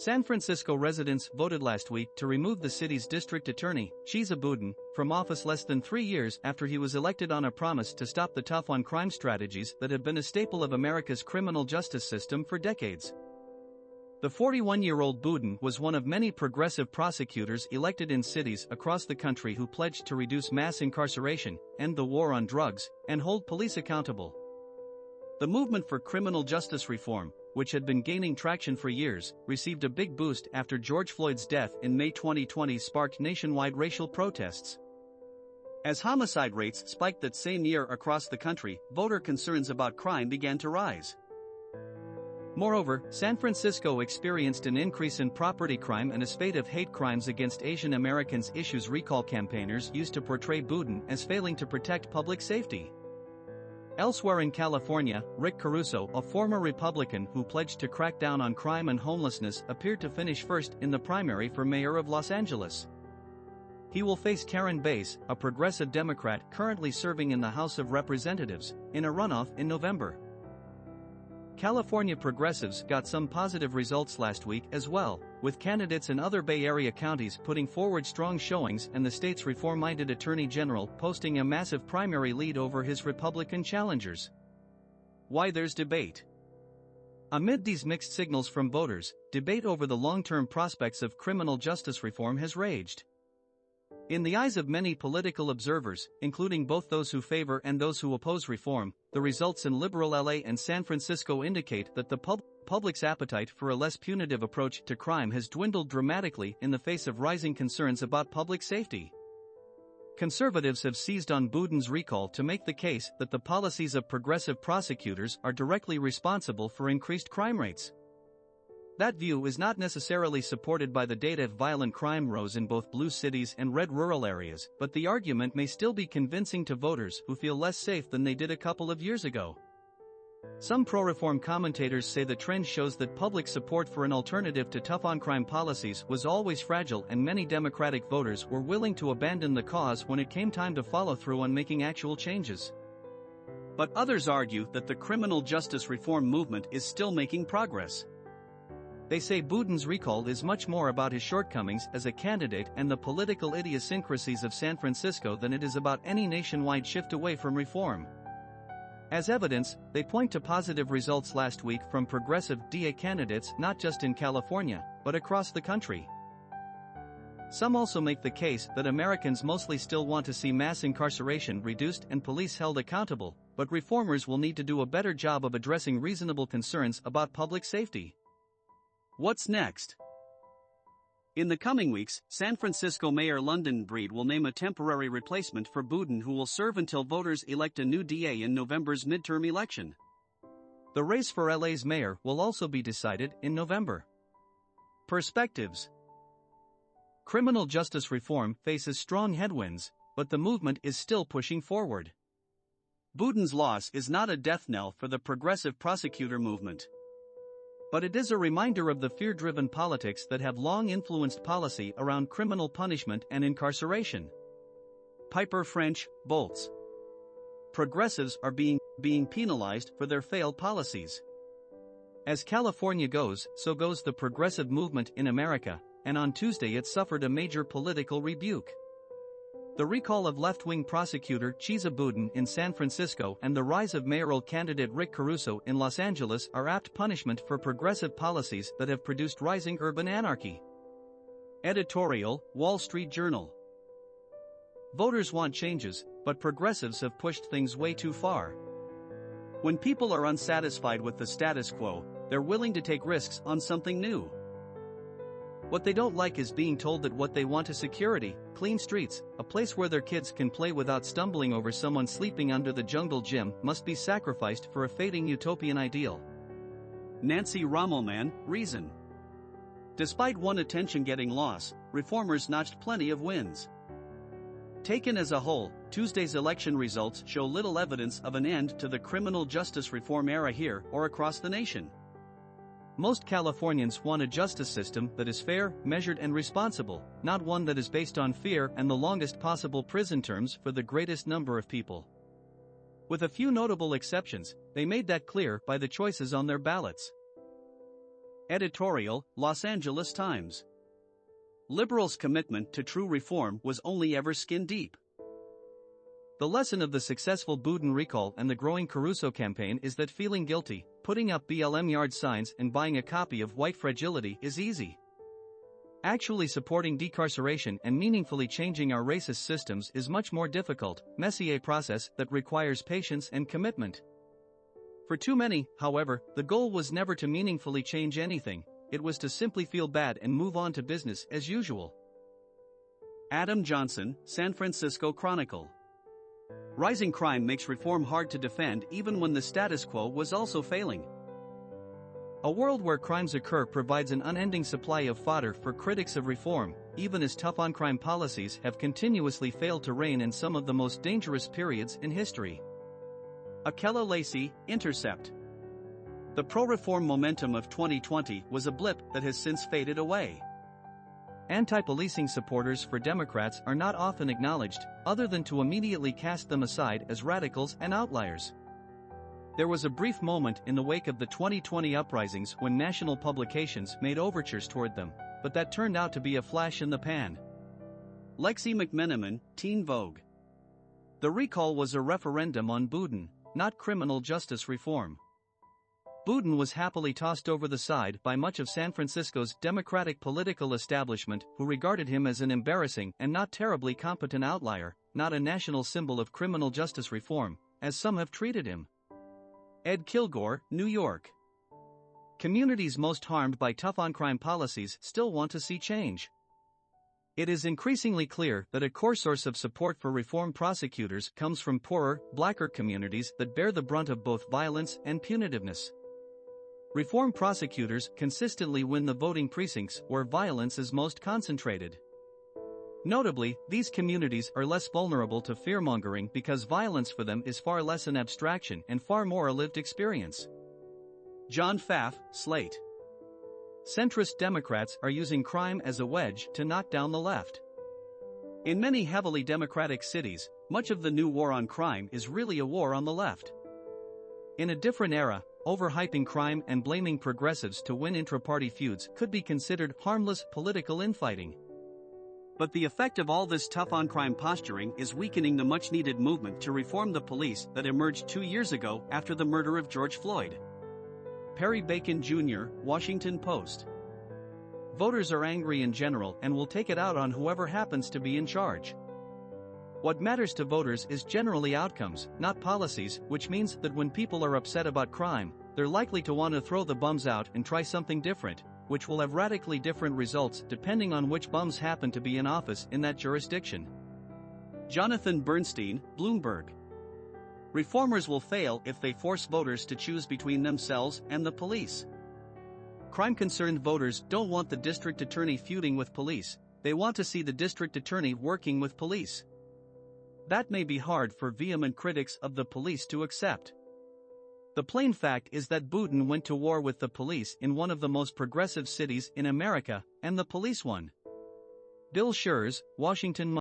San Francisco residents voted last week to remove the city's district attorney, Chesa Boudin, from office less than 3 years after he was elected on a promise to stop the tough-on-crime strategies that have been a staple of America's criminal justice system for decades. The 41-year-old Boudin was one of many progressive prosecutors elected in cities across the country who pledged to reduce mass incarceration, end the war on drugs, and hold police accountable. The movement for criminal justice reform, which had been gaining traction for years, received a big boost after George Floyd's death in May 2020 sparked nationwide racial protests. As homicide rates spiked that same year across the country, voter concerns about crime began to rise. Moreover, San Francisco experienced an increase in property crime and a spate of hate crimes against Asian Americans. Issues recall campaigners used to portray Boudin as failing to protect public safety. Elsewhere in California, Rick Caruso, a former Republican who pledged to crack down on crime and homelessness, appeared to finish first in the primary for mayor of Los Angeles. He will face Karen Bass, a progressive Democrat currently serving in the House of Representatives, in a runoff in November. California progressives got some positive results last week as well, with candidates in other Bay Area counties putting forward strong showings and the state's reform-minded Attorney General posting a massive primary lead over his Republican challengers. Why there's debate. Amid these mixed signals from voters, debate over the long-term prospects of criminal justice reform has raged. In the eyes of many political observers, including both those who favor and those who oppose reform, the results in liberal LA and San Francisco indicate that the public's appetite for a less punitive approach to crime has dwindled dramatically in the face of rising concerns about public safety. Conservatives have seized on Boudin's recall to make the case that the policies of progressive prosecutors are directly responsible for increased crime rates. That view is not necessarily supported by the data. Violent crime rose in both blue cities and red rural areas, but the argument may still be convincing to voters who feel less safe than they did a couple of years ago. Some pro-reform commentators say the trend shows that public support for an alternative to tough-on-crime policies was always fragile, and many Democratic voters were willing to abandon the cause when it came time to follow through on making actual changes. But others argue that the criminal justice reform movement is still making progress. They say Boudin's recall is much more about his shortcomings as a candidate and the political idiosyncrasies of San Francisco than it is about any nationwide shift away from reform. As evidence, they point to positive results last week from progressive DA candidates not just in California, but across the country. Some also make the case that Americans mostly still want to see mass incarceration reduced and police held accountable, but reformers will need to do a better job of addressing reasonable concerns about public safety. What's next? In the coming weeks, San Francisco Mayor London Breed will name a temporary replacement for Boudin who will serve until voters elect a new DA in November's midterm election. The race for LA's mayor will also be decided in November. Perspectives. Criminal justice reform faces strong headwinds, but the movement is still pushing forward. Boudin's loss is not a death knell for the progressive prosecutor movement. But it is a reminder of the fear-driven politics that have long influenced policy around criminal punishment and incarceration. Piper French, Bolts. Progressives are being penalized for their failed policies. As California goes, so goes the progressive movement in America, and on Tuesday it suffered a major political rebuke. The recall of left-wing prosecutor Chesa Boudin in San Francisco and the rise of mayoral candidate Rick Caruso in Los Angeles are apt punishment for progressive policies that have produced rising urban anarchy. Editorial, Wall Street Journal. Voters want changes, but progressives have pushed things way too far. When people are unsatisfied with the status quo, they're willing to take risks on something new. What they don't like is being told that what they want is security, clean streets, a place where their kids can play without stumbling over someone sleeping under the jungle gym, must be sacrificed for a fading utopian ideal. Nancy Rommelmann, Reason. Despite one attention-getting loss, reformers notched plenty of wins. Taken as a whole, Tuesday's election results show little evidence of an end to the criminal justice reform era here or across the nation. Most Californians want a justice system that is fair, measured and responsible, not one that is based on fear and the longest possible prison terms for the greatest number of people. With a few notable exceptions, they made that clear by the choices on their ballots. Editorial, Los Angeles Times. Liberals' commitment to true reform was only ever skin deep. The lesson of the successful Boudin recall and the growing Caruso campaign is that feeling guilty, putting up BLM yard signs and buying a copy of White Fragility is easy. Actually supporting decarceration and meaningfully changing our racist systems is much more difficult, messy a process that requires patience and commitment. For too many, however, the goal was never to meaningfully change anything, it was to simply feel bad and move on to business as usual. Adam Johnson, San Francisco Chronicle. Rising crime makes reform hard to defend even when the status quo was also failing. A world where crimes occur provides an unending supply of fodder for critics of reform, even as tough-on-crime policies have continuously failed to rein in some of the most dangerous periods in history. Akela Lacey, Intercept. The pro-reform momentum of 2020 was a blip that has since faded away. Anti-policing supporters for Democrats are not often acknowledged, other than to immediately cast them aside as radicals and outliers. There was a brief moment in the wake of the 2020 uprisings when national publications made overtures toward them, but that turned out to be a flash in the pan. Lexi McMenamin, Teen Vogue. The recall was a referendum on Boudin, not criminal justice reform. Boudin was happily tossed over the side by much of San Francisco's Democratic political establishment, who regarded him as an embarrassing and not terribly competent outlier, not a national symbol of criminal justice reform, as some have treated him. Ed Kilgore, New York. Communities most harmed by tough-on-crime policies still want to see change. It is increasingly clear that a core source of support for reform prosecutors comes from poorer, blacker communities that bear the brunt of both violence and punitiveness. Reform prosecutors consistently win the voting precincts where violence is most concentrated. Notably, these communities are less vulnerable to fearmongering because violence for them is far less an abstraction and far more a lived experience. John Pfaff, Slate. Centrist Democrats are using crime as a wedge to knock down the left. In many heavily Democratic cities, much of the new war on crime is really a war on the left. In a different era, overhyping crime and blaming progressives to win intra-party feuds could be considered harmless political infighting. But the effect of all this tough-on-crime posturing is weakening the much-needed movement to reform the police that emerged 2 years ago after the murder of George Floyd. Perry Bacon Jr., Washington Post. Voters are angry in general and will take it out on whoever happens to be in charge. What matters to voters is generally outcomes, not policies, which means that when people are upset about crime, they're likely to want to throw the bums out and try something different, which will have radically different results depending on which bums happen to be in office in that jurisdiction. Jonathan Bernstein, Bloomberg. Reformers will fail if they force voters to choose between themselves and the police. Crime-concerned voters don't want the district attorney feuding with police, they want to see the district attorney working with police. That may be hard for vehement critics of the police to accept. The plain fact is that Boudin went to war with the police in one of the most progressive cities in America, and the police won. Bill Schurz, Washington.